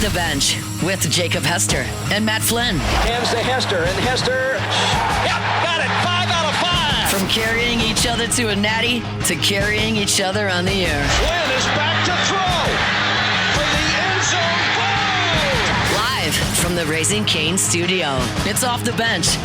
the Bench with Jacob Hester and Matt Flynn. Hands to Hester, and Hester, yep, got it, 5 out of 5. From carrying each other to a natty to carrying each other on the air. Flynn is back to throw from the end zone. Goal! Live from the Raising Cane studio, it's Off the Bench.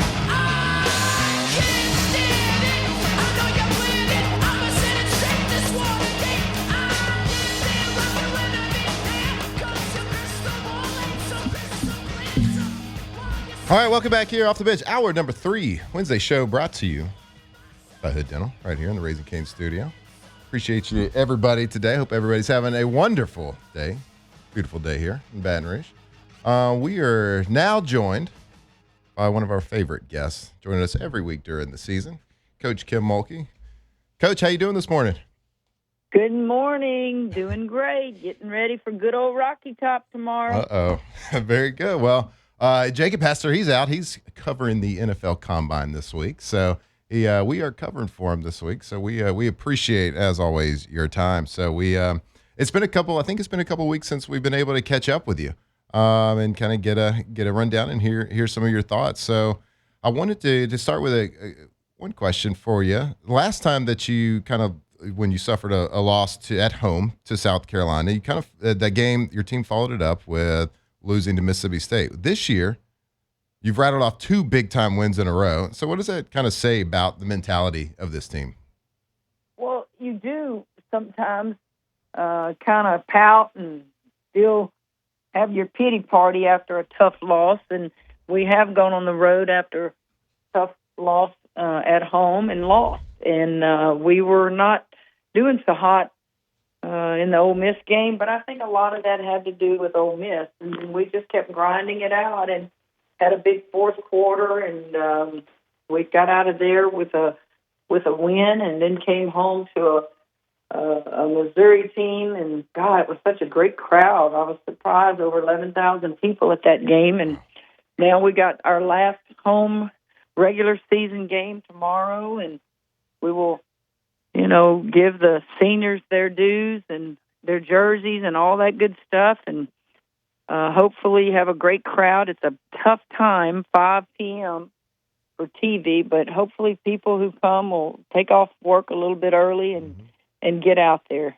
All right, welcome back here off the bench. Hour number 3, Wednesday show brought to you by Hood Dental, right here in the Raising Cane studio. Appreciate you, everybody, today. Hope everybody's having a wonderful day. Beautiful day here in Baton Rouge. We are now joined by one of our favorite guests, joining us every week during the season, Coach Kim Mulkey. Coach, how you doing this morning? Good morning. Doing great. Getting ready for good old Rocky Top tomorrow. Uh-oh. Very good. Well, Jacob Hester, he's out. He's covering the NFL Combine this week. So we are covering for him this week. So we appreciate, as always, your time. So it's been a couple weeks since we've been able to catch up with you and kind of get a rundown and hear some of your thoughts. So I wanted to start with one question for you. Last time that you when you suffered a loss at home to South Carolina, you that game, your team followed it up with losing to Mississippi State. This year, you've rattled off 2 big-time wins in a row. So what does that kind of say about the mentality of this team? Well, you do sometimes kind of pout and still have your pity party after a tough loss. And we have gone on the road after a tough loss at home and lost. And we were not doing so hot in the Ole Miss game, but I think a lot of that had to do with Ole Miss, and we just kept grinding it out and had a big fourth quarter, and we got out of there with a win, and then came home to a Missouri team, and God, it was such a great crowd. I was surprised, over 11,000 people at that game, and now we got our last home regular season game tomorrow, and we will give the seniors their dues and their jerseys and all that good stuff, and hopefully have a great crowd. It's a tough time, 5 p.m. for TV, but hopefully people who come will take off work a little bit early and get out there.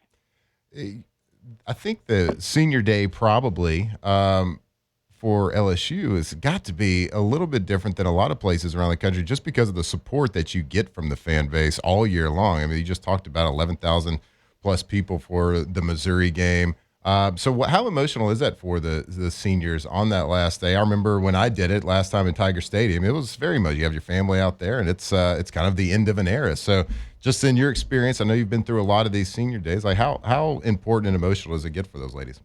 I think the senior day probably for LSU has got to be a little bit different than a lot of places around the country just because of the support that you get from the fan base all year long. I mean, you just talked about 11,000 plus people for the Missouri game. So how emotional is that for the seniors on that last day? I remember when I did it last time in Tiger Stadium, it was very much, you have your family out there, and it's kind of the end of an era. So just in your experience, I know you've been through a lot of these senior days, like how important and emotional does it get for those ladies?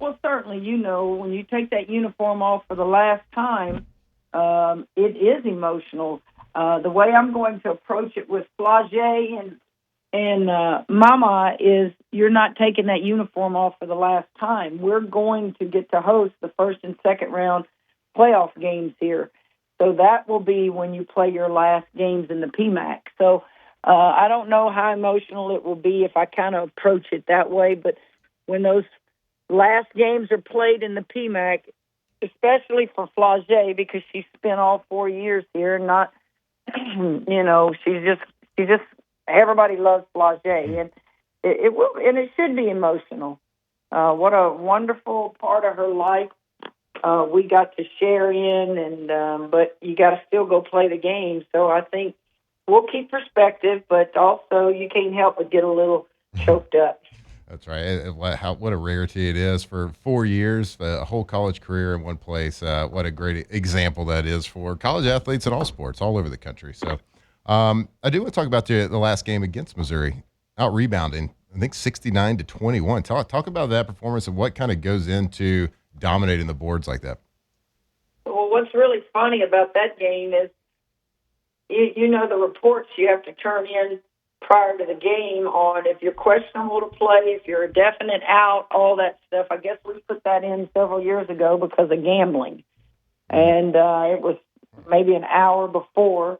Well, certainly, when you take that uniform off for the last time, it is emotional. The way I'm going to approach it with Flagey and Mama is you're not taking that uniform off for the last time. We're going to get to host the first and second round playoff games here. So that will be when you play your last games in the PMAC. So I don't know how emotional it will be if I kind of approach it that way, but when those last games are played in the PMAC, especially for Flagey because she spent all 4 years here and not, she's just everybody loves Flagey, and it will, and it should be emotional. What a wonderful part of her life we got to share in, and but you got to still go play the game. So I think we'll keep perspective, but also you can't help but get a little choked up. That's right. What a rarity it is for 4 years, a whole college career in one place. What a great example that is for college athletes in all sports, all over the country. So I do want to talk about the last game against Missouri, out rebounding, I think 69-21. Talk about that performance and what kind of goes into dominating the boards like that. Well, what's really funny about that game is, the reports you have to turn in prior to the game on if you're questionable to play, if you're a definite out, all that stuff. I guess we put that in several years ago because of gambling. And it was maybe an hour before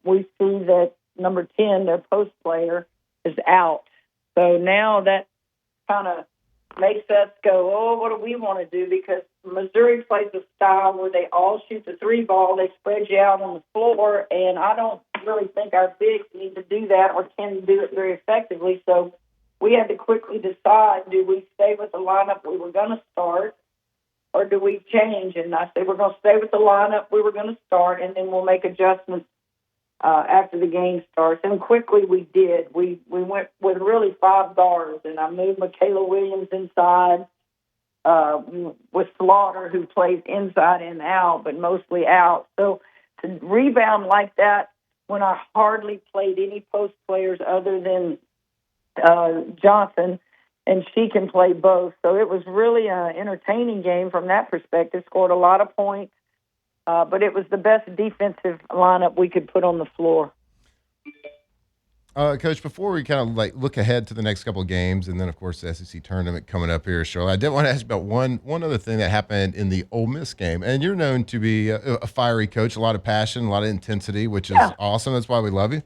we see that number 10, their post player, is out. So now that kind of makes us go, oh, what do we want to do? Because Missouri plays a style where they all shoot the three ball. They spread you out on the floor, and I don't really think our bigs need to do that or can do it very effectively. So we had to quickly decide, do we stay with the lineup we were going to start, or do we change? And I said, we're going to stay with the lineup we were going to start, and then we'll make adjustments after the game starts. And quickly we did. We went with really 5 guards, and I moved Michaela Williams inside with Slaughter, who plays inside and out, but mostly out. So to rebound like that when I hardly played any post players other than Johnson, and she can play both. So it was really an entertaining game from that perspective. Scored a lot of points. But it was the best defensive lineup we could put on the floor. Coach, before we kind of look ahead to the next couple of games, and then of course the SEC tournament coming up here, Shirley, I did want to ask about one other thing that happened in the Ole Miss game. And you're known to be a fiery coach, a lot of passion, a lot of intensity, which is awesome. That's why we love you.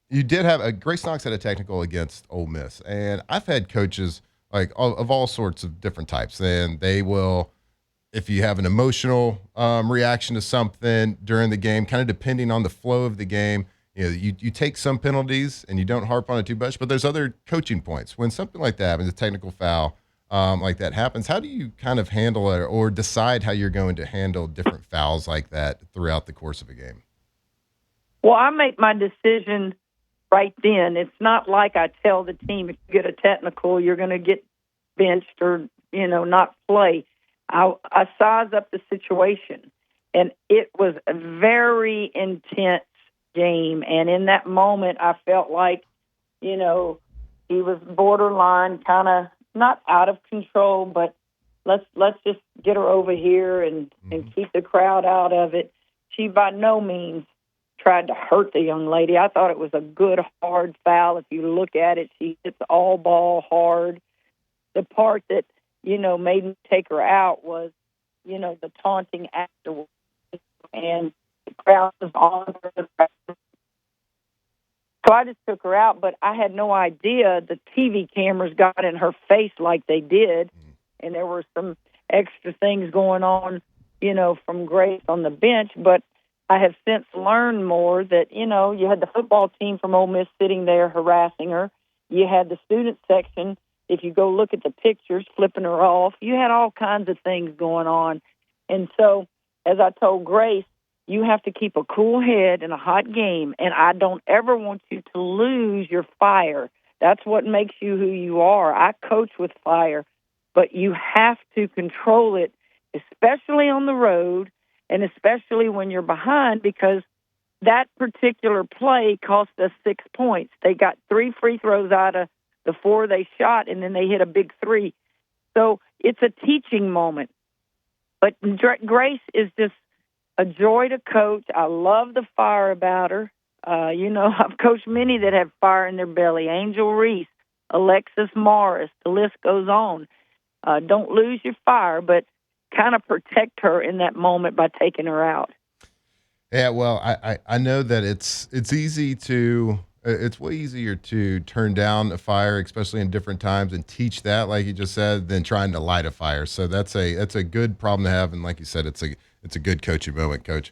You did have Grace Knox had a technical against Ole Miss, and I've had coaches of all sorts of different types, and they will. If you have an emotional reaction to something during the game, kind of depending on the flow of the game, you take some penalties and you don't harp on it too much, but there's other coaching points. When something like that happens, a technical foul like that happens, how do you kind of handle it or decide how you're going to handle different fouls like that throughout the course of a game? Well, I make my decision right then. It's not like I tell the team, if you get a technical, you're going to get benched or, not play. I size up the situation, and it was a very intense game. And in that moment, I felt like, he was borderline, kind of not out of control, but let's just get her over here and keep the crowd out of it. She by no means tried to hurt the young lady. I thought it was a good, hard foul. If you look at it, she hits all ball hard. The part that made me take her out was, the taunting afterwards. And the crowd was on her. So I just took her out, but I had no idea the TV cameras got in her face like they did. And there were some extra things going on, from Grace on the bench. But I have since learned more that, you had the football team from Ole Miss sitting there harassing her. You had the student section. If you go look at the pictures, flipping her off, you had all kinds of things going on. And so, as I told Grace, you have to keep a cool head in a hot game, and I don't ever want you to lose your fire. That's what makes you who you are. I coach with fire, but you have to control it, especially on the road and especially when you're behind, because that particular play cost us 6 points. They got 3 free throws out of the 4 they shot, and then they hit a big 3. So it's a teaching moment. But Grace is just a joy to coach. I love the fire about her. I've coached many that have fire in their belly. Angel Reese, Alexis Morris, the list goes on. Don't lose your fire, but kind of protect her in that moment by taking her out. Yeah, well, I know that it's easy to it's way easier to turn down a fire, especially in different times, and teach that, like you just said, than trying to light a fire. So that's a good problem to have, and like you said, it's a good coaching moment, Coach.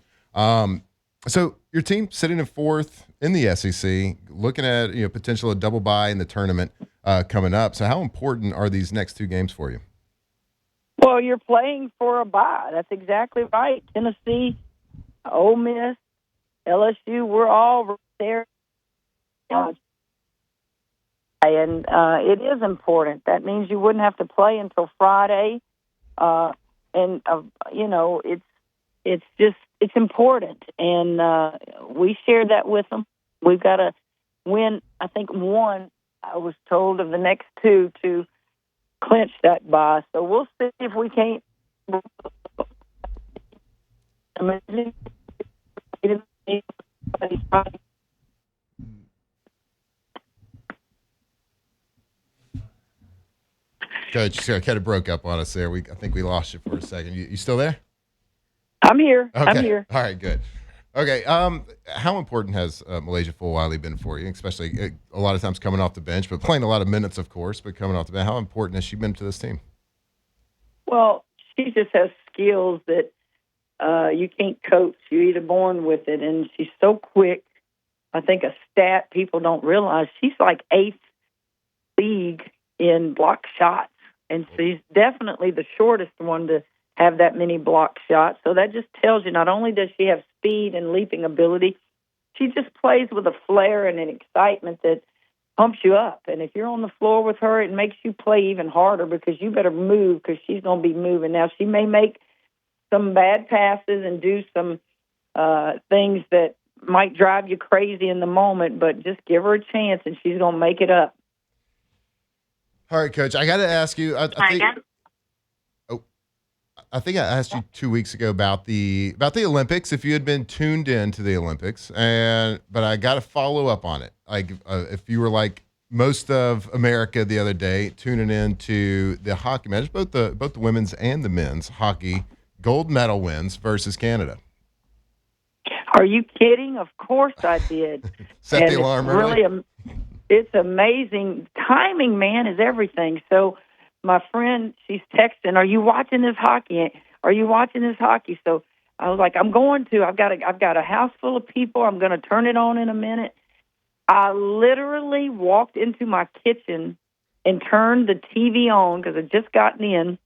So your team sitting in 4th in the SEC, looking at potential a double bye in the tournament coming up. So how important are these next 2 games for you? Well, you're playing for a bye. That's exactly right. Tennessee, Ole Miss, LSU, we're all right there. And it is important. That means you wouldn't have to play until Friday. It's important. And we shared that with them. We've got to win, I think, 1, I was told, of the next 2 to clinch that bye. So we'll see if we can't. Coach, you kind of broke up on us there. I think we lost you for a second. You still there? I'm here. Okay. I'm here. All right, good. Okay. How important has Malaysia Fulwiley been for you, especially a lot of times coming off the bench, but playing a lot of minutes, of course, but coming off the bench? How important has she been to this team? Well, she just has skills that you can't coach. You're either born with it, and she's so quick. I think a stat people don't realize, she's like eighth league in block shots, and she's definitely the shortest one to have that many block shots. So that just tells you not only does she have speed and leaping ability, she just plays with a flair and an excitement that pumps you up. And if you're on the floor with her, it makes you play even harder because you better move because she's going to be moving. Now, she may make some bad passes and do some things that might drive you crazy in the moment, but just give her a chance and she's going to make it up. All right, Coach, I got to ask you. I think I asked you 2 weeks ago about the Olympics, if you had been tuned in to the Olympics, but I got to follow up on it. Like if you were like most of America the other day, tuning in to the hockey match, both the women's and the men's hockey gold medal wins versus Canada. Are you kidding? Of course I did. Set the alarm early. It's amazing. Timing, man, is everything. So my friend, she's texting, "Are you watching this hockey? Are you watching this hockey?" So I was like, "I'm going to. I've got a house full of people. I'm going to turn it on in a minute." I literally walked into my kitchen and turned the TV on because I'd just gotten in,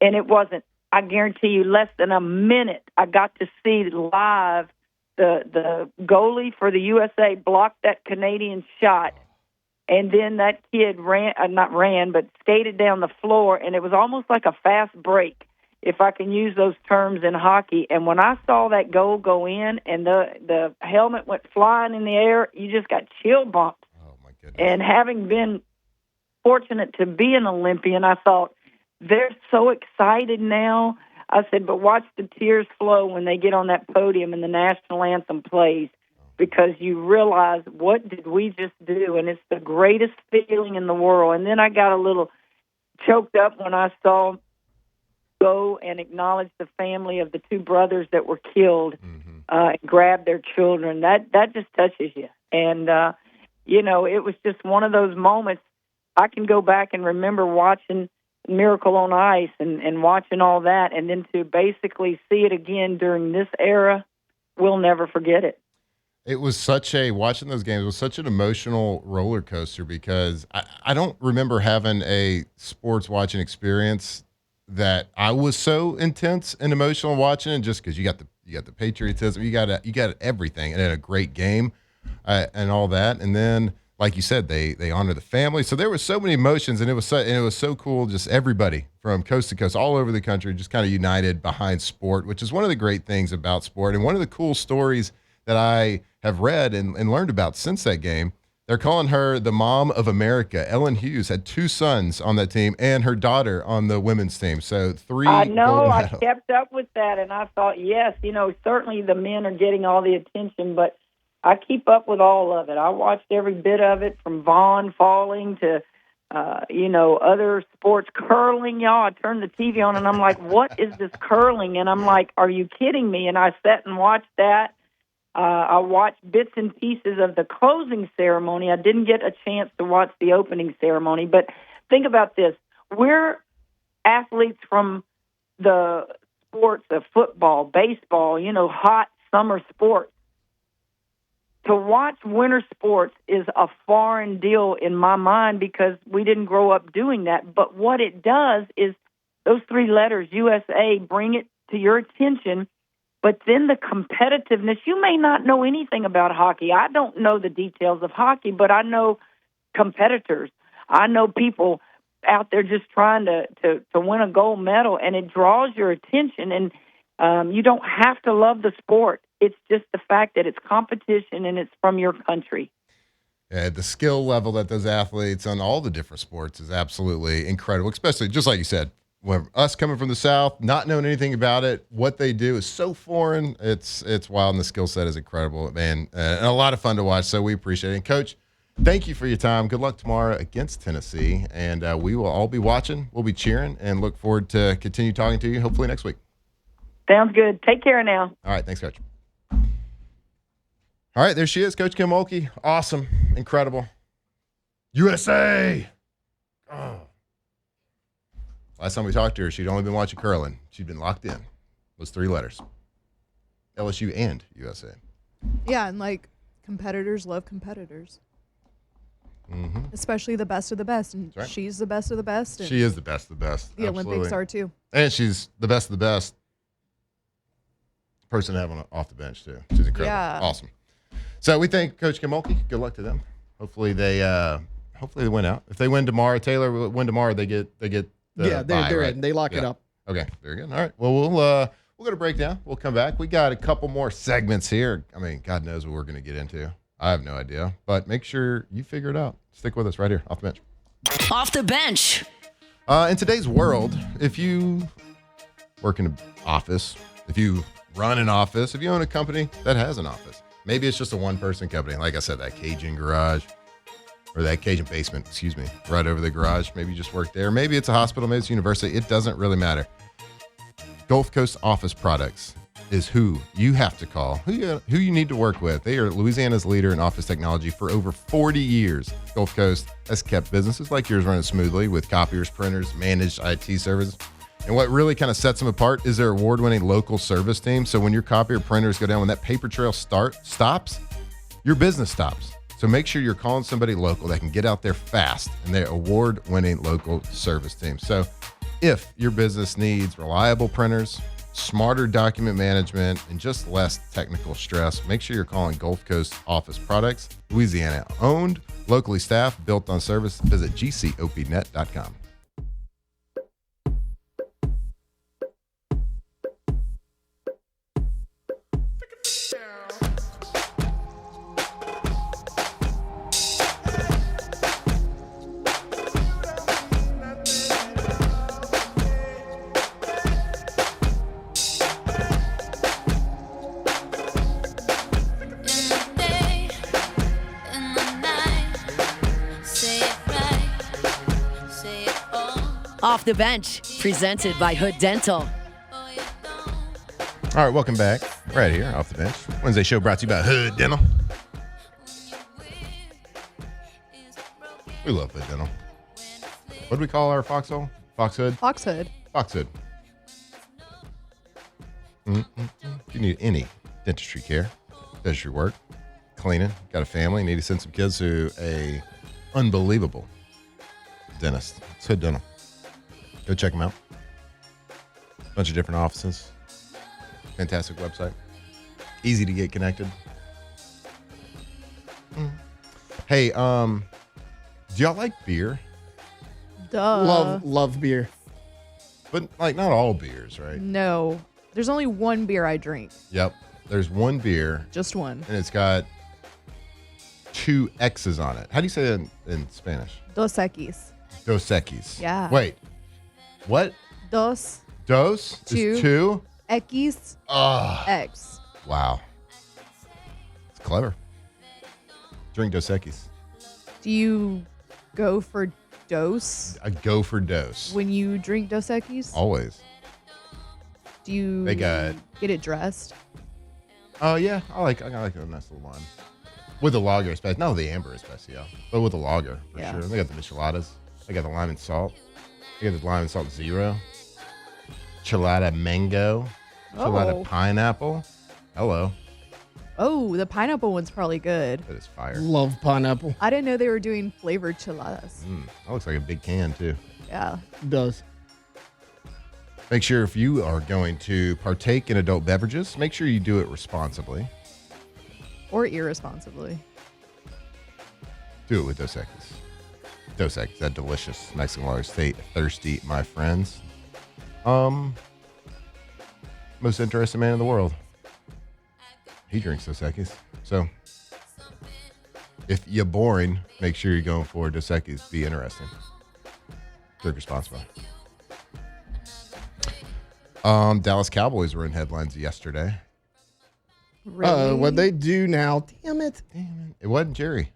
and it wasn't, I guarantee you, less than a minute. I got to see live the goalie for the USA blocked that Canadian shot. And then that kid skated down the floor, and it was almost like a fast break, if I can use those terms in hockey. And when I saw that goal go in and the helmet went flying in the air, you just got chill bumps. Oh, my goodness. And having been fortunate to be an Olympian, I thought, they're so excited now. I said, but watch the tears flow when they get on that podium and the national anthem plays, because you realize, what did we just do? And it's the greatest feeling in the world. And then I got a little choked up when I saw go and acknowledge the family of the two brothers that were killed, and grab their children. That just touches you. And, it was just one of those moments. I can go back and remember watching Miracle on Ice and watching all that, and then to basically see it again during this era, we'll never forget it. It was watching those games was such an emotional roller coaster because I don't remember having a sports watching experience that I was so intense and emotional watching it, just because you got the patriotism, you got everything, and then a great game and all that. And then, like you said, they honor the family. So there was so many emotions, and it was so cool. Just everybody from coast to coast, all over the country, just kind of united behind sport, which is one of the great things about sport. And one of the cool stories that I have read and learned about since that game, they're calling her the mom of America. Ellen Hughes had 2 sons on that team and her daughter on the women's team. So 3 I know. gold I medals. kept up with that, and I thought, yes, certainly the men are getting all the attention, but I keep up with all of it. I watched every bit of it, from Vaughn falling to, other sports. Curling, y'all. I turned the TV on, and I'm like, what is this curling? And I'm like, are you kidding me? And I sat and watched that. I watched bits and pieces of the closing ceremony. I didn't get a chance to watch the opening ceremony. But think about this. We're athletes from the sports of football, baseball, hot summer sports. To watch winter sports is a foreign deal in my mind because we didn't grow up doing that. But what it does is those 3 letters, USA, bring it to your attention. But then the competitiveness, you may not know anything about hockey. I don't know the details of hockey, but I know competitors. I know people out there just trying to win a gold medal, and it draws your attention. And you don't have to love the sport. It's just the fact that it's competition and it's from your country. Yeah, the skill level that those athletes on all the different sports is absolutely incredible, especially, just like you said, when us coming from the South, not knowing anything about it, what they do is so foreign. It's wild, and the skill set is incredible, man, and a lot of fun to watch, so we appreciate it. And Coach, thank you for your time. Good luck tomorrow against Tennessee, and we will all be watching. We'll be cheering, and look forward to continue talking to you hopefully next week. Sounds good. Take care now. All right, thanks, Coach. All right, there she is, Coach Kim Mulkey. Awesome. Incredible. USA. Oh. Last time we talked to her, she'd only been watching curling. She'd been locked in. Those 3 letters. LSU and USA. Yeah, and like competitors love competitors. Mm-hmm. Especially the best of the best. And Right. she's the best of the best. And She is the best of the best. the Absolutely. Olympics are too. And she's the best of the best person to have on off the bench, too. She's incredible. Yeah. Awesome. So we thank Coach Kim Mulkey. Good luck to them. Hopefully they win out. If they win tomorrow, Taylor will win tomorrow, they get the They're bye, right? in. They lock it Yeah. up. Okay, very good. All right. Well, we'll go to breakdown. We'll come back. We got a couple more segments here. I mean, God knows what we're going to get into. I have no idea, but make sure you figure it out. Stick with us right here off the bench. Off the bench. In today's world, if you work in an office, if you run an office, if you own a company that has an office, maybe it's just a one-person company. Like I said, that Cajun garage or that Cajun basement, right over the garage. Maybe you just work there. Maybe it's a hospital, maybe it's a university. It doesn't really matter. Gulf Coast Office Products is who you have to call, who you need to work with. They are Louisiana's leader in office technology for over 40 years. Gulf Coast has kept businesses like yours running smoothly with copiers, printers, managed IT services. And what really kind of sets them apart is their award-winning local service team. So when your copier printers go down, when that paper trail stops, your business stops. So make sure you're calling somebody local that can get out there fast, and their award-winning local service team. So if your business needs reliable printers, smarter document management, and just less technical stress, make sure you're calling Gulf Coast Office Products. Louisiana owned, locally staffed, built on service. Visit gcopnet.com. Off the bench. Presented by Hood Dental. All right, welcome back. Right here, off the bench. Wednesday show brought to you by Hood Dental. We love Hood Dental. What do we call our foxhole? Foxhood? Foxhood. Foxhood. If you need any dentistry care, dentistry work, cleaning, got a family, need to send some kids to a unbelievable dentist, it's Hood Dental. Go check them out. Bunch of different offices. Fantastic website. Easy to get connected. Hey, do y'all like beer? Duh. Love beer. But like not all beers, right? No. There's only one beer I drink. Yep. There's one beer Just one. and it's got 2 X's on it. How do you say that in Spanish? Dos Equis. Dos Equis. Yeah. Wait. What? Dos Dos is 2? Equis Oh, X. wow. It's clever. Drink Dos Equis. Do you go for dose I go for dose. when you drink Dos Equis? Always. Do you They got- get it dressed? Oh, yeah. I like a nice little lime. With the lager, especially. No, the amber especially, but with the lager, for Yeah. sure. They got the micheladas. They got the lime and salt. They got the lime and salt zero. Chelada mango. Chelada Oh. pineapple. Hello. Oh, the pineapple one's probably good. That is fire. Love pineapple. I didn't know they were doing flavored chiladas. That looks like a big can, too. Yeah. Does. Make sure if you are going to partake in adult beverages, make sure you do it responsibly. Or irresponsibly. Do it with Dos Equis. Dos Equis, that delicious Mexican lager. Stay thirsty, my friends. Most interesting man in the world. He drinks Dos Equis. So, if you're boring, make sure you're going for Dos Equis. Be interesting. Drink responsibly. Dallas Cowboys were in headlines yesterday. Really? What they do now? Damn it. Damn it. It wasn't Jerry.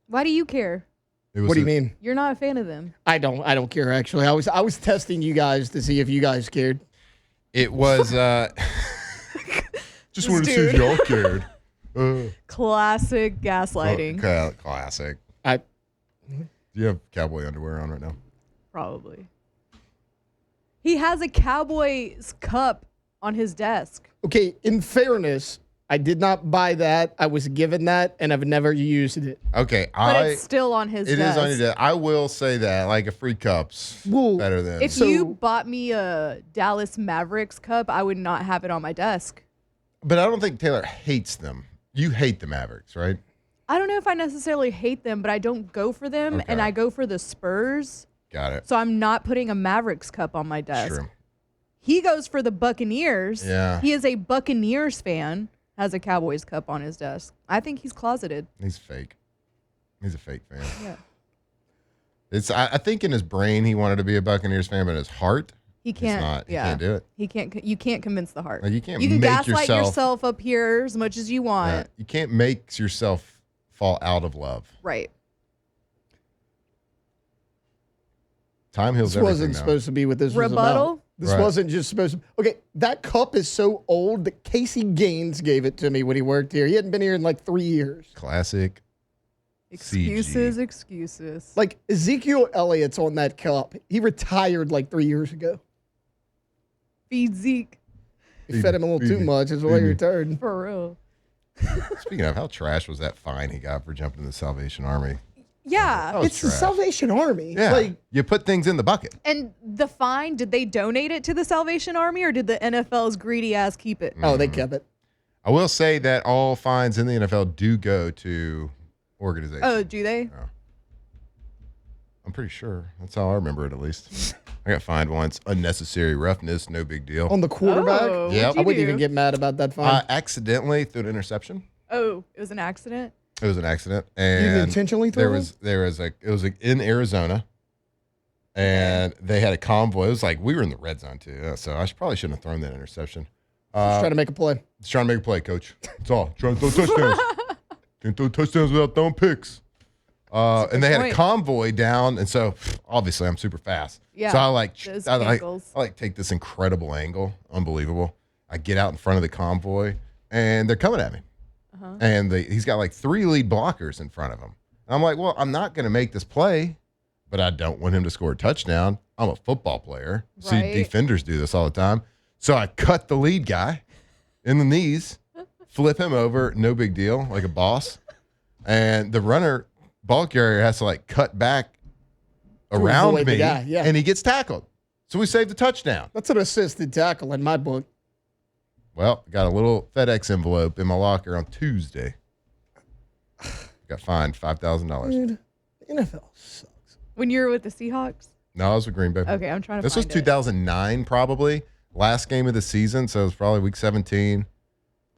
Why do you care? It was What do you mean? You're not a fan of them. I don't care actually. I was testing you guys to see if you guys cared. It was just wanted to see if dude. y'all cared. Classic gaslighting. Classic. I Do you have cowboy underwear on right now? Probably. He has a Cowboys cup on his desk. Okay, in fairness, I did not buy that. I was given that, and I've never used it. Okay, But it's still on his desk. It is on your desk. I will say that, like a free cup's better than. If you bought me a Dallas Mavericks cup, I would not have it on my desk. But I don't think Taylor hates them. You hate the Mavericks, right? I don't know if I necessarily hate them, but I don't go for them, and I go for the Spurs. Got it. So I'm not putting a Mavericks cup on my desk. True. He goes for the Buccaneers. Yeah. He is a Buccaneers fan, has a Cowboys cup on his desk. I think he's closeted. He's fake. He's a fake fan. Yeah. I think in his brain he wanted to be a Buccaneers fan, but in his heart, He can't. He's not. Yeah. He can't do it. He can't. You can't convince the heart. Like, you can't You can make gaslight yourself up here as much as you want. You can't make yourself fall out of love. Right. Time heals This everything. wasn't now. supposed to be what this was about. Rebuttal? This Right. wasn't just supposed to. Okay, that cup is so old that Casey Gaines gave it to me when he worked here. He hadn't been here in like 3 years. Classic. Excuses, CG. excuses. Like Ezekiel Elliott's on that cup. He retired like 3 years ago. Feed Zeke. He fed him a little too much. That's why he retired. For real. Speaking of, how trash was that fine he got for jumping in the Salvation Army? Yeah. That was It's the trash. Salvation Army. Yeah. Like, You put things in the bucket. And the fine, did they donate it to the Salvation Army or did the NFL's greedy ass keep it? oh, they kept it. I will say that all fines in the NFL do go to organizations. Oh, do they? I'm pretty sure. That's how I remember it, at least. I got fined once. Unnecessary roughness, no big deal. On the quarterback? Oh, Yep. what'd I you wouldn't do? even get mad about that fine. Accidentally threw an interception. Oh, it was an accident? It was an accident, you and didn't intentionally throw there was in Arizona, and they had a convoy. It was like we were in the red zone too, so probably shouldn't have thrown that interception. Just trying to make a play. Just trying to make a play, coach. That's all. Trying to throw touchdowns. Can't throw touchdowns without throwing picks. And they had a point. convoy down, and so obviously I'm super fast. Yeah, So I those I angles. take this incredible angle, unbelievable. I get out in front of the convoy, and they're coming at me. And he's got like 3 lead blockers in front of him. And I'm like, well, I'm not going to make this play, but I don't want him to score a touchdown. I'm a football player. See Right. defenders do this all the time. So I cut the lead guy in the knees, flip him over, no big deal, like a boss. And the runner, ball carrier, has to like cut back around avoid the me, guy, yeah. and he gets tackled. So we saved the touchdown. That's an assisted tackle in my book. Well, got a little FedEx envelope in my locker on Tuesday. Got fined $5,000. Dude, the NFL sucks. When you were with the Seahawks? No, I was with Green Bay. Okay, I'm trying to This was find it. 2009, probably. Last game of the season, so it was probably week 17.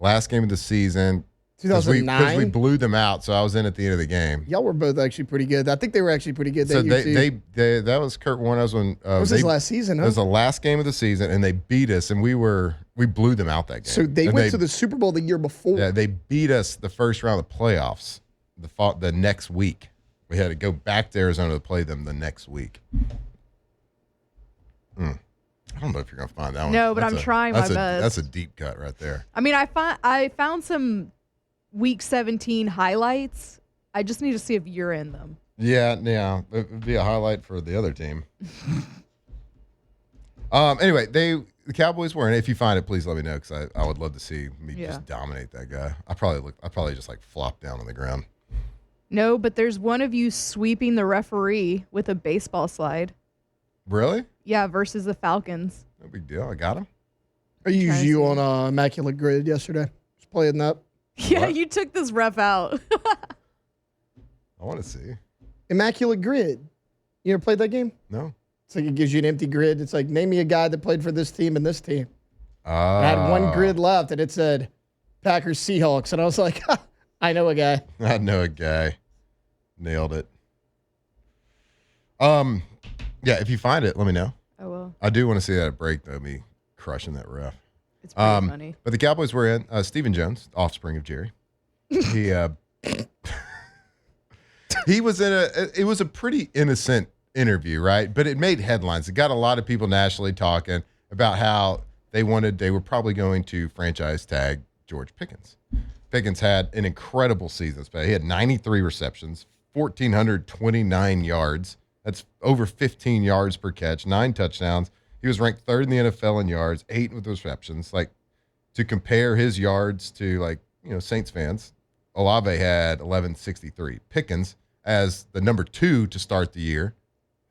Last game of the season. Because we 2009? blew them out, so I was in at the end of the game. Y'all were both actually pretty good. I think they were actually pretty good So that year, too. they that was Kurt Warner. That was when That was his last season, It huh? was the last game of the season, and they beat us, and we blew them out that game. So they And went to the Super Bowl the year before. Yeah, they beat us the first round of the playoffs the next week. We had to go back to Arizona to play them the next week. I don't know if you're gonna find that one. No, but I'm trying my best. That's a deep cut right there. I mean, I found some Week 17 highlights. I just need to see if you're in them. Yeah. It would be a highlight for the other team. Anyway, the Cowboys were in. If you find it, please let me know because I would love to see me just dominate that guy. I probably just like flop down on the ground. No, but there's one of you sweeping the referee with a baseball slide. Really? Yeah, versus the Falcons. No big deal. I got him. I used trying to you see. on Immaculate Grid yesterday. Just playing that. Yeah, What? you took this ref out. I want to see. Immaculate Grid. You ever played that game? No. It's like it gives you an empty grid. It's like, name me a guy that played for this team and this team. I had one grid left, and it said Packers Seahawks. And I was like, I know a guy. I know a guy. Nailed it. Yeah, if you find it, let me know. Oh, well. I do want to see that break, though, me crushing that ref. It's pretty funny. But the Cowboys were in. Stephen Jones, offspring of Jerry. He he was in it was a pretty innocent interview, right? But it made headlines. It got a lot of people nationally talking about how they were probably going to franchise tag George Pickens. Pickens had an incredible season. He had 93 receptions, 1,429 yards. That's over 15 yards per catch, 9 touchdowns. He was ranked 3rd in the NFL in yards, 8 with receptions. Like, to compare his yards to, like, Saints fans, Olave had 1,163. Pickens, as the number 2 to start the year,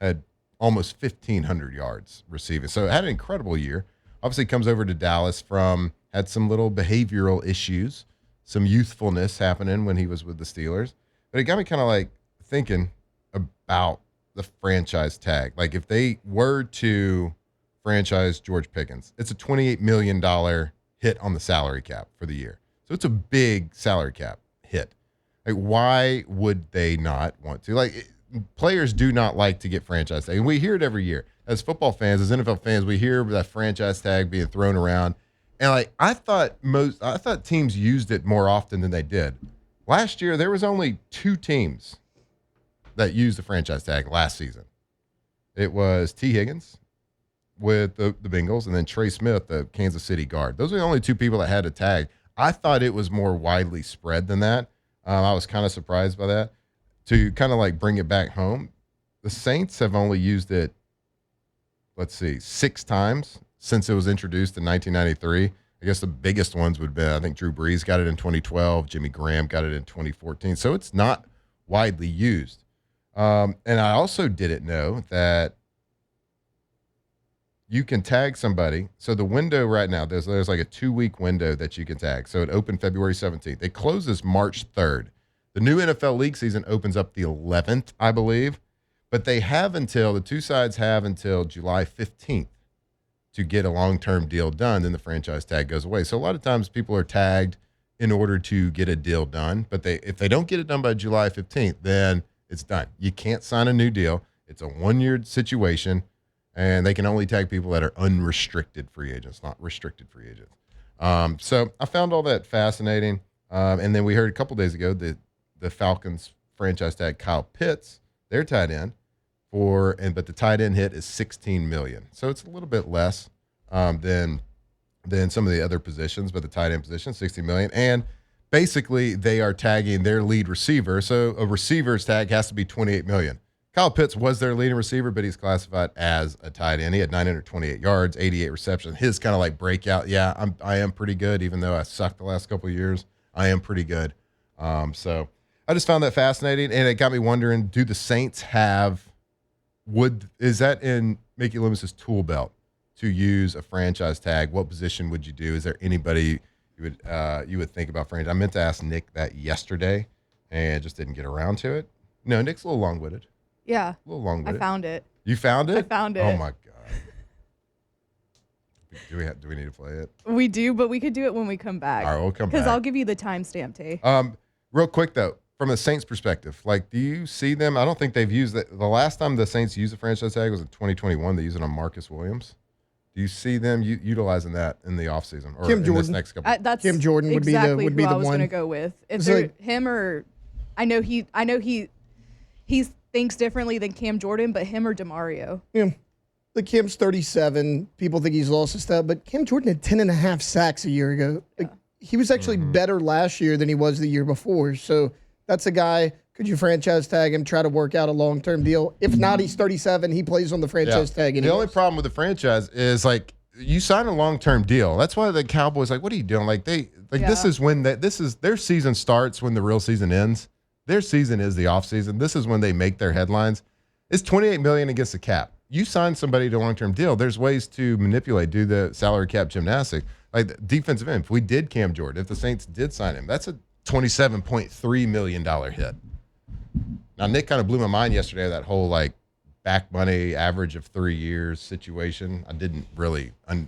had almost 1,500 yards receiving. So had an incredible year. Obviously comes over to Dallas had some little behavioral issues, some youthfulness happening when he was with the Steelers. But it got me kind of like thinking about the franchise tag. Like, if they were to franchise George Pickens, it's a $28 million hit on the salary cap for the year. So it's a big salary cap hit. Like, why would they not want to? Like, players do not like to get franchise tag. And we hear it every year. As football fans, as NFL fans, we hear that franchise tag being thrown around. And like, I thought teams used it more often than they did. Last year, there was only 2 teams that used the franchise tag last season. It was T. Higgins with the Bengals, and then Trey Smith, the Kansas City guard. Those are the only 2 people that had a tag. I thought it was more widely spread than that. I was kind of surprised by that. To kind of like bring it back home, the Saints have only used it, 6 times since it was introduced in 1993. I guess the biggest ones would be, I think Drew Brees got it in 2012. Jimmy Graham got it in 2014. So it's not widely used. And I also didn't know that you can tag somebody. So the window right now, there's like a 2-week window that you can tag. So it opened February 17th. It closes March 3rd. The new NFL league season opens up the 11th, I believe. But the 2 sides have until July 15th to get a long-term deal done. Then the franchise tag goes away. So a lot of times people are tagged in order to get a deal done. But if they don't get it done by July 15th, then it's done. You can't sign a new deal. It's a 1-year situation. And they can only tag people that are unrestricted free agents, not restricted free agents. So I found all that fascinating. And then we heard a couple days ago that the Falcons franchise tag Kyle Pitts, their tight end, but the tight end hit is $16 million. So it's a little bit less than some of the other positions, but the tight end position, $60 million. And basically they are tagging their lead receiver. So a receiver's tag has to be $28 million. Kyle Pitts was their leading receiver, but he's classified as a tight end. He had 928 yards, 88 receptions. His kind of like breakout. Yeah, I am pretty good, even though I sucked the last couple of years. I am pretty good. So I just found that fascinating, and it got me wondering: do the Saints is that in Mickey Loomis's tool belt to use a franchise tag? What position would you do? Is there anybody you would think about franchise? I meant to ask Nick that yesterday, and just didn't get around to it. No, Nick's a little long-witted. Yeah. A little long-witted. I found it. You found it? I found it. Oh my God. Do we need to play it? We do, but we could do it when we come back. All right, we'll come back. Because I'll give you the timestamp, Tay. Real quick though, from a Saints perspective, like, do you see them? I don't think they've used it. The last time the Saints used a franchise tag was in 2021. They used it on Marcus Williams. Do you see them utilizing that in the offseason or Kim in Jordan. this next couple? That's Kim Jordan would exactly be the who I was one. going to go with. If It's they're like- him or I know he thinks differently than Cam Jordan, but him or DeMario. Yeah. The Kim's 37. People think he's lost his step, but Kim Jordan had 10.5 sacks a year ago. Like, he was actually better last year than he was the year before. So that's a guy. Could you franchise tag him, try to work out a long-term deal? If not, he's 37. He plays on the franchise tag. The only problem with the franchise is, like, you sign a long-term deal. That's why the Cowboys, like, what are you doing? Like, this is when their season starts when the real season ends. Their season is the offseason. This is when they make their headlines. It's $28 million against the cap. You sign somebody to a long-term deal, there's ways to manipulate, do the salary cap gymnastic. Like the defensive end, if we did Cam Jordan, if the Saints did sign him, that's a $27.3 million hit. Now, Nick kind of blew my mind yesterday, that whole, like, back money average of 3 years situation. I didn't really I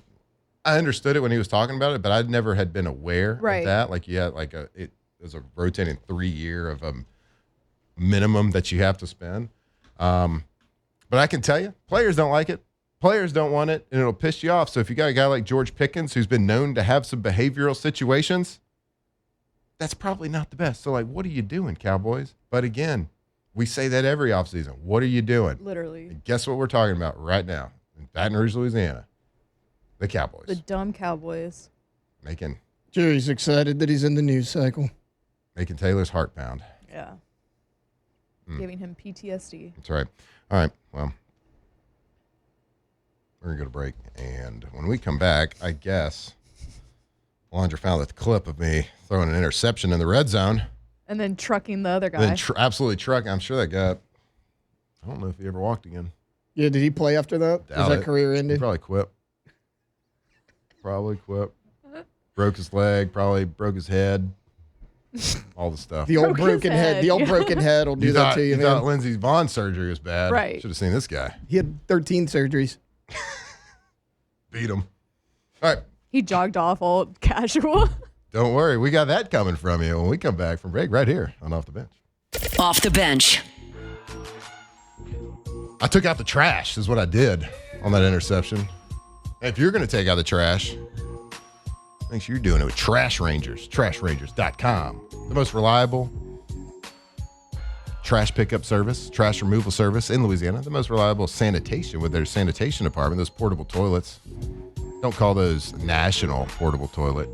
understood it when he was talking about it, but I never had been aware of that. Like, you had like it was a rotating 3 year of a minimum that you have to spend. But I can tell you, players don't like it. Players don't want it, and it'll piss you off. So if you got a guy like George Pickens, who's been known to have some behavioral situations, that's probably not the best. So, like, what are you doing, Cowboys? But again, we say that every offseason. What are you doing? Literally. And guess what we're talking about right now in Baton Rouge, Louisiana? The Cowboys. The dumb Cowboys. Making Jerry's excited that he's in the news cycle. Making Taylor's heart pound. Yeah. Giving him PTSD. That's right. All right. Well, we're going to go to break. And when we come back, I guess Alondra found the clip of me throwing an interception in the red zone. And then trucking the other guy. Then absolutely truck. I'm sure that guy, I don't know if he ever walked again. Yeah, did he play after that? Doubt Was that it. career He ended? probably quit. Probably quit. Broke his leg, probably broke his head. All the stuff. The old Broke his broken head. head, The old yeah. broken head will do that to you, You thought man. Lindsey Vaughn's surgery was bad. Right. Should have seen this guy. He had 13 surgeries. Beat him. All right. He jogged off all casual. Don't worry. We got that coming from you when we come back from break right here on Off the Bench. Off the bench. I took out the trash is what I did on that interception. If you're going to take out the trash, make sure you're doing it with Trash Rangers. TrashRangers.com. The most reliable trash pickup service, trash removal service in Louisiana. The most reliable sanitation with their sanitation department, those portable toilets. Don't call those national portable toilet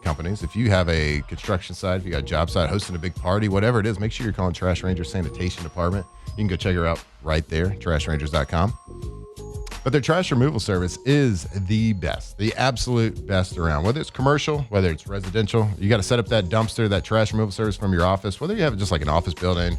companies. If you have a construction site, if you got a job site, hosting a big party, whatever it is, make sure you're calling Trash Rangers Sanitation Department. You can go check her out right there, TrashRangers.com. But their trash removal service is the best, the absolute best around. Whether it's commercial, whether it's residential, you got to set up that dumpster, that trash removal service from your office, whether you have just like an office building,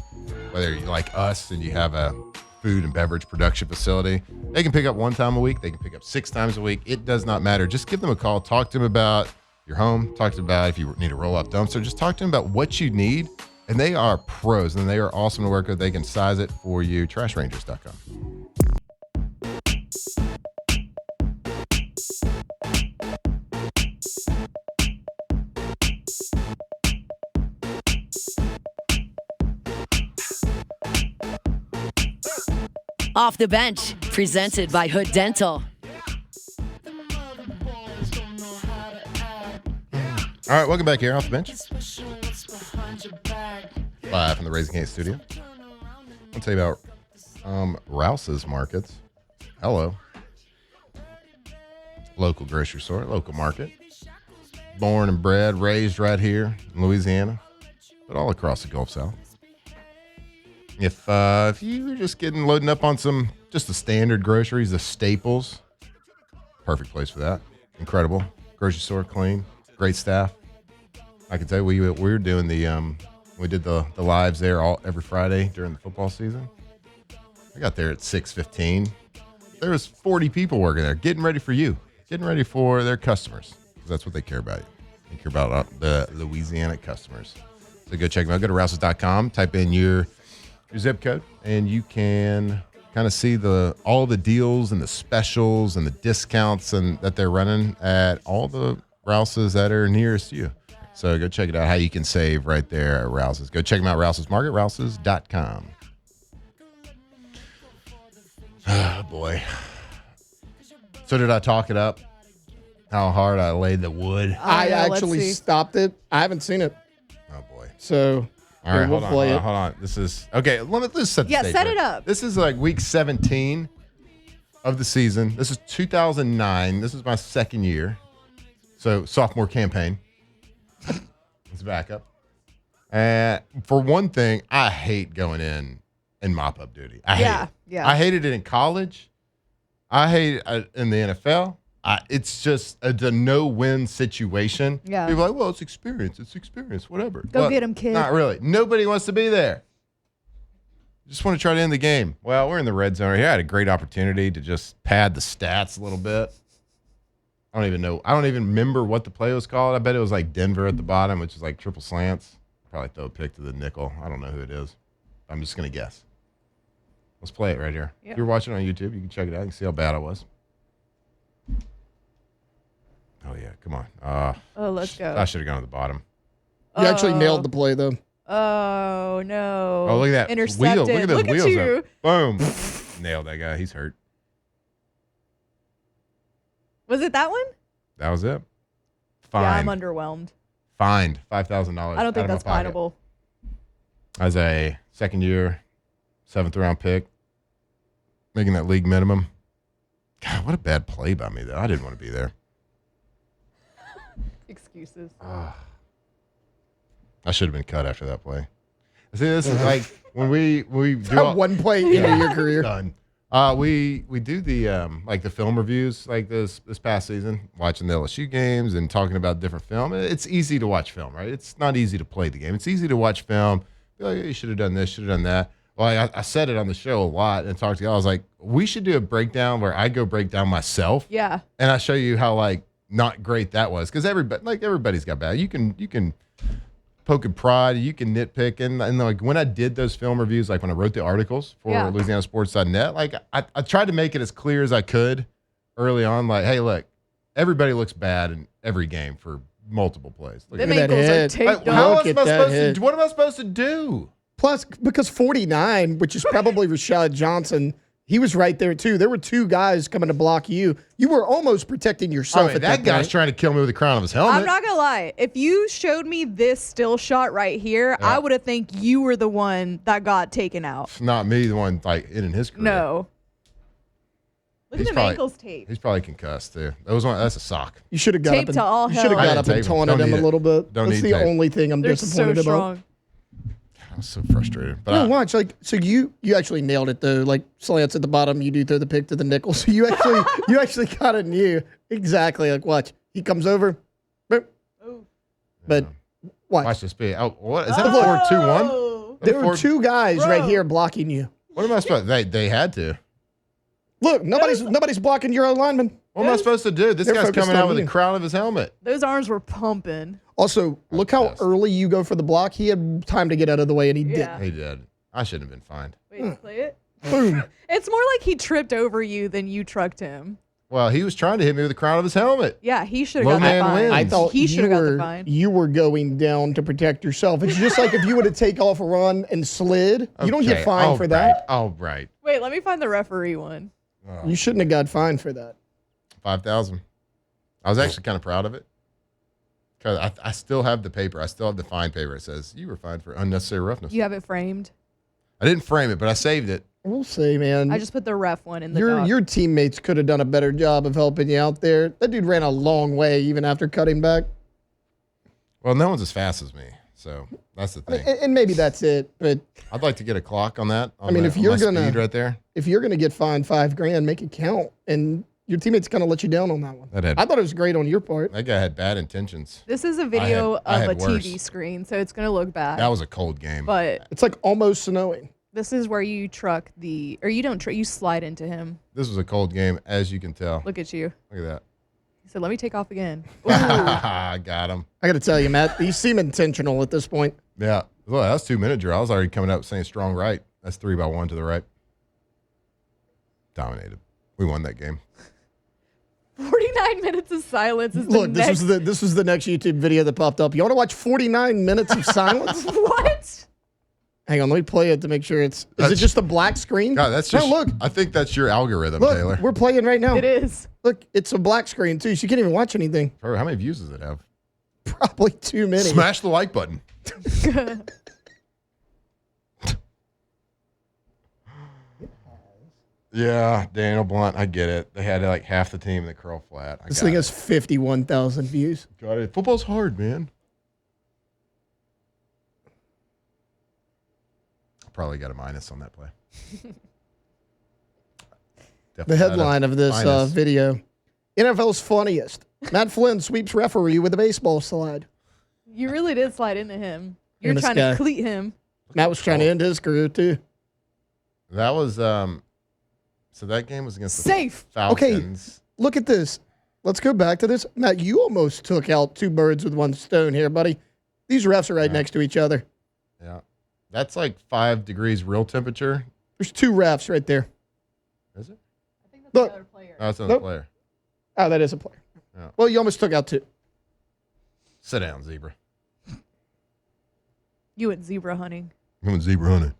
whether you're like us and you have a food and beverage production facility, they can pick up 1 time a week. They can pick up 6 times a week. It does not matter. Just give them a call. Talk to them about your home. Talk to them about if you need a roll-off dumpster. Just talk to them about what you need. And they are pros and they are awesome to work with. They can size it for you. TrashRangers.com. Off the bench. Presented by Hood Dental. All right, welcome back here off the bench. Live from the Raising Cane's studio. I'll tell you about Rouse's Markets. Hello. Local grocery store, local market. Born and bred, raised right here in Louisiana, but all across the Gulf South. If you're just loading up on just the standard groceries, the staples, perfect place for that. Incredible. Grocery store, clean, great staff. I can tell you, we were doing we did the lives there every Friday during the football season. I got there at 6:15. There was 40 people working there, getting ready for you, getting ready for their customers, because that's what they care about. They care about the Louisiana customers. So go check them out. Go to rouses.com, type in your zip code, and you can kind of see all the deals and the specials and the discounts that they're running at all the Rouses that are nearest you. So go check it out, how you can save right there at Rouses. Go check them out, Rouses Market, rouses.com. Oh, boy. So did I talk it up? How hard I laid the wood? I yeah, let's actually see. stopped it. I haven't seen it. Oh, boy. So All right, we'll play it. hold on. This is, okay, let's set the Yeah, stage set right. it up. This is like week 17 of the season. This is 2009. This is my second year. So sophomore campaign. It's backup. And for one thing, I hate going in mop-up duty. I hate it. Yeah. I hated it in college. I hate it in the NFL. It's just a no-win situation. Yeah. People are like, well, it's experience, whatever. Go Well, get 'em, kid. Not really. Nobody wants to be there. Just want to try to end the game. Well, we're in the red zone right here. I had a great opportunity to just pad the stats a little bit. I don't even know. I don't even remember what the play was called. I bet it was like Denver at the bottom, which is like triple slants. Probably throw a pick to the nickel. I don't know who it is. I'm just going to guess. Let's play it right here. Yep. If you're watching on YouTube, you can check it out. You can see how bad I was. Oh, yeah. Come on. Oh, let's go. I should have gone to the bottom. You actually nailed the play, though. Oh, no. Oh, look at that Intercepted. wheel. Look at those wheels. you. Up. Boom. Nailed that guy. He's hurt. Was it that one? That was it. Fine. Yeah, I'm underwhelmed. Fined $5,000. I don't think that's finable. As a second year, 7th round pick, making that league minimum. God, what a bad play by me, though. I didn't want to be there. Excuses. I should have been cut after that play. See, this is like when we do That one play into your career. done. We do the like the film reviews like this past season, watching the LSU games and talking about different film. It's easy to watch film, right? It's not easy to play the game. It's easy to watch film. Be like, you should have done this, should have done that. Well, I said it on the show a lot and talked to y'all. I was like, we should do a breakdown where I go break down myself. Yeah. And I show you how like not great that was, because everybody's got bad. You can poke and prod, you can nitpick, and like when I did those film reviews, like when I wrote the articles for LouisianaSports.net, like I tried to make it as clear as I could early on. Like, hey, look, everybody looks bad in every game for multiple plays. Look Them at that. ankles are head. taped How up. am I supposed to do? What am I supposed to do? Plus, because 49, which is probably Rashad Johnson, he was right there too. There were two guys coming to block you. You were almost protecting yourself at that guy's point. trying to kill me with the crown of his helmet. I'm not gonna lie. If you showed me this still shot right here, I would have think you were the one that got taken out. It's not me, the one like in his career. No. Look at them ankles taped. He's probably concussed too. That's a sock. You should have got Taped up to all and, you should have hell. got I up didn't and tape 'em. taunted Don't him a need little bit. Don't That's need the tape. only thing I'm They're so disappointed about. strong. I was so frustrated. But No, watch, like, so you actually nailed it though. Like slants at the bottom, you do throw the pick to the nickel. So you actually kind of knew exactly. Like, watch, he comes over, boop. But watch this speed. Oh, what is that? 4-2-1? Oh. there were two guys right Bro. here blocking you. What am I supposed? They had to. Look, nobody's blocking your lineman. What am I supposed to do? This They're guy's focused coming out on with you. the crown of his helmet. Those arms were pumping. Also, look how pissed. early you go for the block. He had time to get out of the way, and he Yeah. He did. I shouldn't have been fined. Wait, play it. didn't. Boom. It's more like he tripped over you than you trucked him. Well, he was trying to hit me with the crown of his helmet. Yeah, he should Low have got man that fine. wins. I thought he should you have got the were fine. you were going down to protect yourself. It's just like if you would have taken off a run and slid. You don't get Okay, fined for that. Oh, right. Wait, let me find the referee one. You shouldn't have got fined for that. 5,000. I was actually kind of proud of it because I still have the paper. I still have the fine paper. It says you were fined for unnecessary roughness. You have it framed. I didn't frame it, but I saved it. We'll say, man. I just put the ref one in the your doc. your teammates could have done a better job of helping you out there. That dude ran a long way even after cutting back. Well, no one's as fast as me, so that's the thing. And maybe that's it. But I'd like to get a clock on that. I mean, if you're on my gonna- speed right there, if you're gonna get fined $5,000, make it count. And your teammates kind of let you down on that one. that I thought it was great on your part. guy had bad intentions. This is a video I of had a TV worse. screen, so it's gonna look bad. That was a cold game. But It's like almost snowing. this is where you truck the, or you don't truck, you slide into him. This was a cold game, as you can tell. Look at you. Look at He said, "Let me take off again." Ooh. that. Got him. I got to tell you, Matt, these seem intentional at this point. Yeah. Well, that was 2-minute drill. I was already coming up saying strong right. That's 3-by-1 to the right. Dominated. We won that game. 49 minutes of silence is the Look, next. this was the next YouTube video that popped up. You want to watch 49 minutes of silence? What? Hang on, let me play it to make sure it's. Is it just a black screen? God, that's No, just. look, I think that's your algorithm, look, Taylor. we're playing right now. It is. Look, it's a black screen too, so you can't even watch anything. Bro, how many views does it have? Probably too many. Smash the like button. Yeah, Daniel Blunt, I get it. They had like half the team in the curl flat. This thing has 51,000 views. Got it. Football's hard, man. I probably got a minus on that play. The headline of this Minus. video: NFL's funniest. Matt Flynn sweeps referee with a baseball slide. You really did slide into him. You're this trying guy. to cleat him. Matt was trying to end his career too. That was so that game was against the Safe. Falcons. Look at this. Let's go back to this. Matt, you almost took out two birds with one stone here, buddy. These refs are right next to each other. Yeah. That's like 5 degrees real temperature. There's two refs right there. Is it? I think that's Look. the other player. No, that's another Nope. player. Oh, that is a player. Yeah. Well, you almost took out two. Sit down, zebra. You went zebra hunting. I'm a zebra hunting.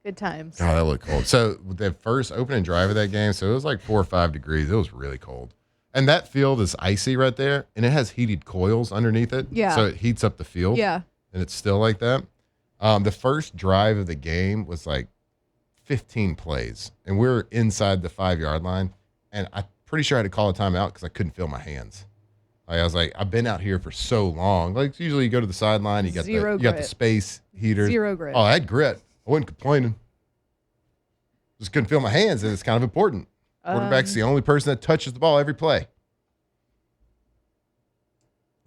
Good times. God, that looked cold. So the first opening drive of that game, so it was like 4 or 5 degrees. It was really cold. And that field is icy right there, and it has heated coils underneath it. Yeah. So it heats up the field. Yeah. And it's still like that. The first drive of the game was like 15 plays, and we're inside the 5-yard line, and I'm pretty sure I had to call a timeout because I couldn't feel my hands. I was like, I've been out here for so long. Like usually you go to the sideline, you got the space heaters. Zero grit. Oh, I had grit. I wasn't complaining. Just couldn't feel my hands, and it's kind of important. Quarterback's the only person that touches the ball every play.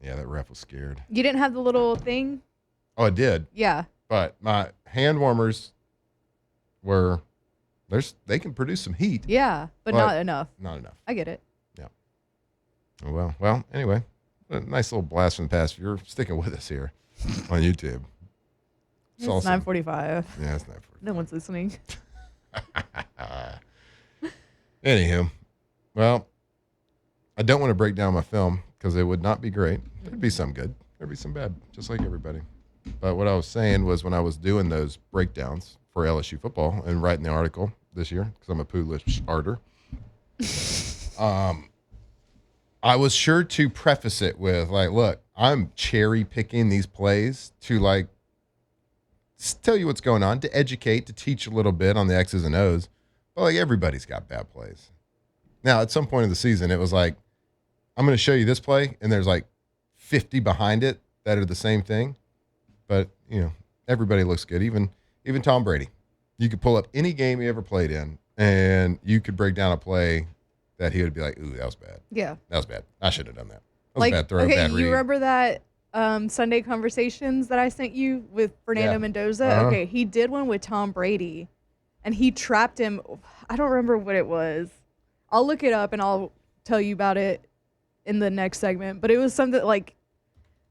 Yeah, that ref was scared. You didn't have the little thing? Oh, I did. Yeah. But my hand warmers they can produce some heat. Yeah, but not enough. Not enough. I get it. Yeah. Oh, well, anyway, a nice little blast from the past. If you're sticking with us here on YouTube. It's 9:45. Yeah, it's 9:45. No one's listening. Anywho, well, I don't want to break down my film because it would not be great. There'd be some good. There'd be some bad, just like everybody. But what I was saying was when I was doing those breakdowns for LSU football and writing the article this year, because I'm a Poolish arter, I was sure to preface it with, like, look, I'm cherry picking these plays to, like, tell you what's going on, to educate, to teach a little bit on the X's and O's. But, like, everybody's got bad plays. Now, at some point in the season, it was like, I'm going to show you this play, and there's, like, 50 behind it that are the same thing. But, everybody looks good, even Tom Brady. You could pull up any game he ever played in, and you could break down a play that he would be like, ooh, that was bad. Yeah. That was bad. I should have done that. That was a bad throw, okay, bad read. you remember that Sunday Conversations that I sent you with Fernando Mendoza? Uh-huh. Okay, he did one with Tom Brady, and he trapped him. I don't remember what it was. I'll look it up, and I'll tell you about it in the next segment. But it was something like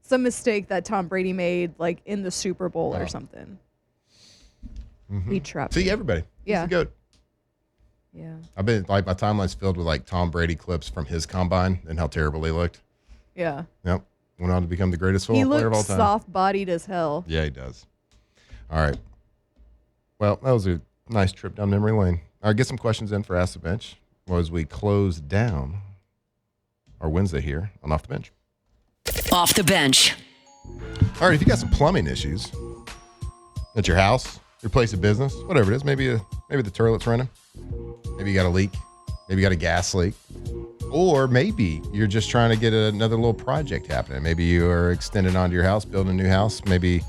some mistake that Tom Brady made, like in the Super Bowl or something. Mm-hmm. He trapped See, him. everybody. Yeah. He's the GOAT. Yeah. I've been, like, my timeline's filled with, like, Tom Brady clips from his combine and how terrible he looked. Yeah. Yep. Went on to become the greatest He football player of all looks time. soft-bodied as hell. Yeah, he does. All right. Well, that was a nice trip down memory lane. All right, get some questions in for Ask the Bench as we close down our Wednesday here on Off the Bench. Off the bench. All right, if you got some plumbing issues at your house, your place of business, whatever it is, maybe the toilet's running, maybe you got a leak, maybe you got a gas leak, or maybe you're just trying to get another little project happening. Maybe you are extending onto your house, building a new house, maybe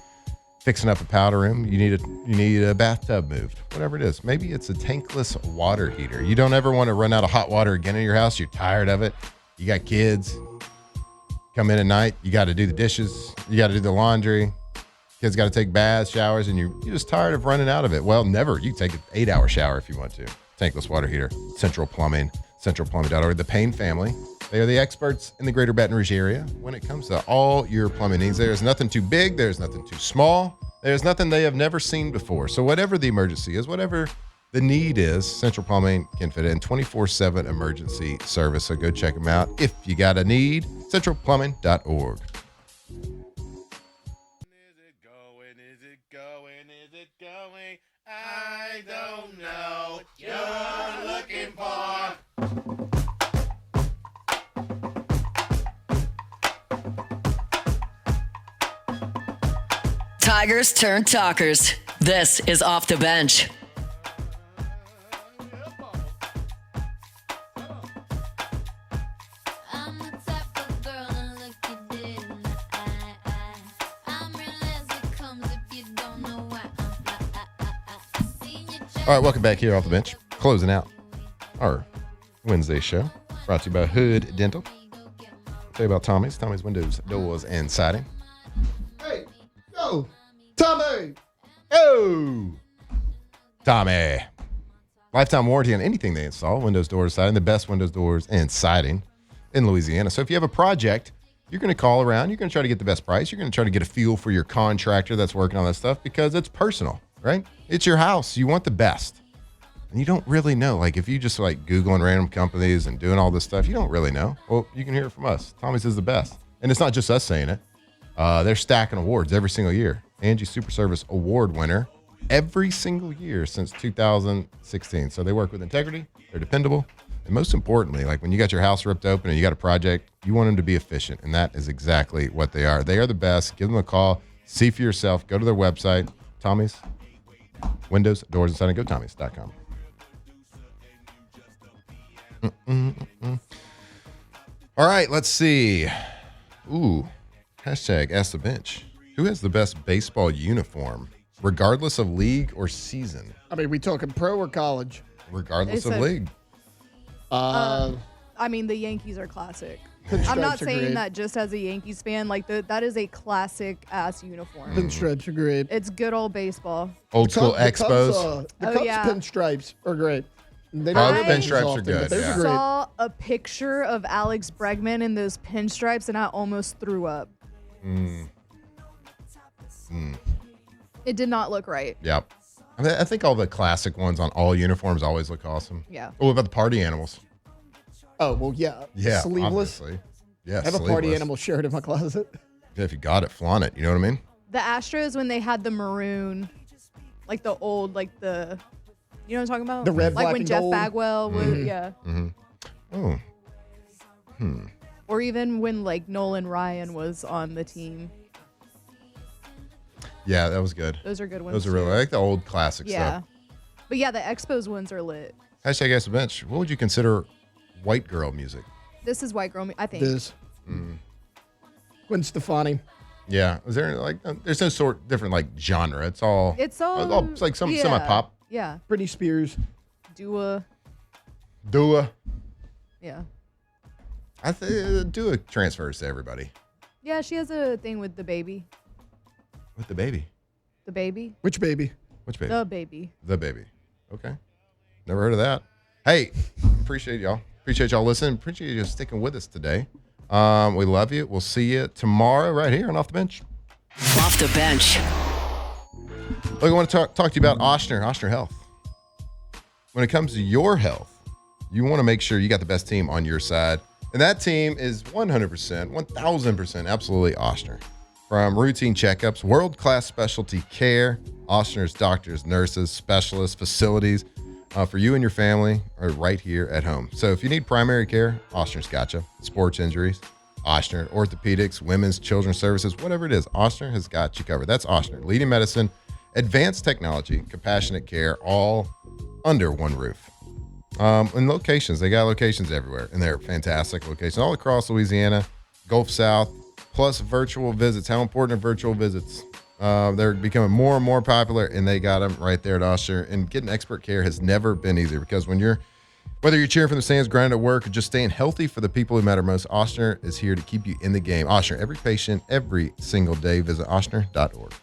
fixing up a powder room. You need a bathtub moved, whatever it is. Maybe it's a tankless water heater. You don't ever want to run out of hot water again in your house. You're tired of it. You got kids. Come in at night, you got to do the dishes, you got to do the laundry, kids got to take baths, showers, and you're just tired of running out of it. Well, never. You can take an 8-hour shower if you want to. Tankless water heater, Central Plumbing, centralplumbing.org. The Payne family, they are the experts in the greater Baton Rouge area when it comes to all your plumbing needs. There's nothing too big, there's nothing too small, there's nothing they have never seen before. So whatever the emergency is, whatever the need is, Central Plumbing can fit in 24/7 emergency service. So go check them out. If you got a need, centralplumbing.org. Is it going? I don't know. You're looking for. Tigers turn talkers. This is Off the Bench. All right, welcome back here off the bench. Closing out our Wednesday show. Brought to you by Hood Dental. Tell you about Tommy's windows, doors, and siding. Hey, yo, Tommy. Oh, Tommy. Lifetime warranty on anything they install. Windows, doors, siding. The best windows, doors, and siding in Louisiana. So if you have a project, you're going to call around. You're going to try to get the best price. You're going to try to get a feel for your contractor that's working on that stuff because it's personal, right? It's your house. You want the best. And you don't really know. Like if you just like Googling random companies and doing all this stuff, you don't really know. Well, you can hear it from us. Tommy's is the best. And it's not just us saying it. They're stacking awards every single year. Angie Super Service Award winner every single year since 2016. So they work with integrity. They're dependable. And most importantly, like when you got your house ripped open and you got a project, you want them to be efficient. And that is exactly what they are. They are the best. Give them a call. See for yourself. Go to their website. Tommy's. Windows, doors, and siding. Go Tommy's.com. All right, let's see. Ooh, hashtag ask the bench. Who has the best baseball uniform, regardless of league or season? I mean, we talking pro or college? Regardless They of said- league. I mean, the Yankees are classic. I'm not Pinstripes are saying great. that just as a Yankees fan. Like that is a classic ass uniform. Pinstripes are great. It's good old baseball. Old school The Expos. The Oh, Cubs yeah. pinstripes are great. They Cubs don't wear those pinstripes are often, good, but those yeah. are great. Saw a picture of Alex Bregman in those pinstripes, and I almost threw up. It did not look right. Yep. I think all the classic ones on all uniforms always look awesome. Yeah. Oh, what about the party animals? Oh, well, yeah. Yeah. Sleeveless. Obviously. Yeah. I have a party sleeveless. animal shirt in my closet. Yeah, if you got it, flaunt it. You know what I mean? The Astros when they had the maroon, like the old, like the, you know what I'm talking about? The red, like black, when and Jeff gold. Bagwell was, yeah. Oh. Or even when like Nolan Ryan was on the team. Yeah, that was good. Those are good ones. Those are really, too. I like the old classic Yeah. stuff. But yeah, the Expos ones are lit. Hashtag ask the bench. What would you consider white girl music? This is white girl, I think. This. Gwen Stefani. Yeah. Is there like, there's no sort different like genre. It's all, It's all it's like some yeah. semi-pop. Yeah. Britney Spears. Dua. Dua. Yeah. Dua transfers to everybody. Yeah, she has a thing with the baby. With the baby. The baby? Which baby? Which baby? The baby. The baby. Okay. Never heard of that. Hey, appreciate y'all. Appreciate y'all listening. Appreciate you sticking with us today. We love you. We'll see you tomorrow right here on Off the Bench. Off the bench. Look, I want to talk to you about Oshner Health. When it comes to your health, you want to make sure you got the best team on your side. And that team is 100%, 1,000% absolutely Oshner. From routine checkups, world-class specialty care, Oshner's doctors, nurses, specialists, facilities for you and your family are right here at home. So if you need primary care, Oshner's got you. Sports injuries, Oshner. Orthopedics, women's, children's services, whatever it is, Oshner has got you covered. That's Oshner. Leading medicine, advanced technology, compassionate care, all under one roof. And locations, they got locations everywhere, and they're fantastic locations all across Louisiana, Gulf South, plus virtual visits. How important are virtual visits? They're becoming more and more popular, and they got them right there at Oshner. And getting expert care has never been easier because whether you're cheering from the stands, grinding at work, or just staying healthy for the people who matter most, Oshner is here to keep you in the game. Oshner, every patient, every single day. Visit Oshner.org.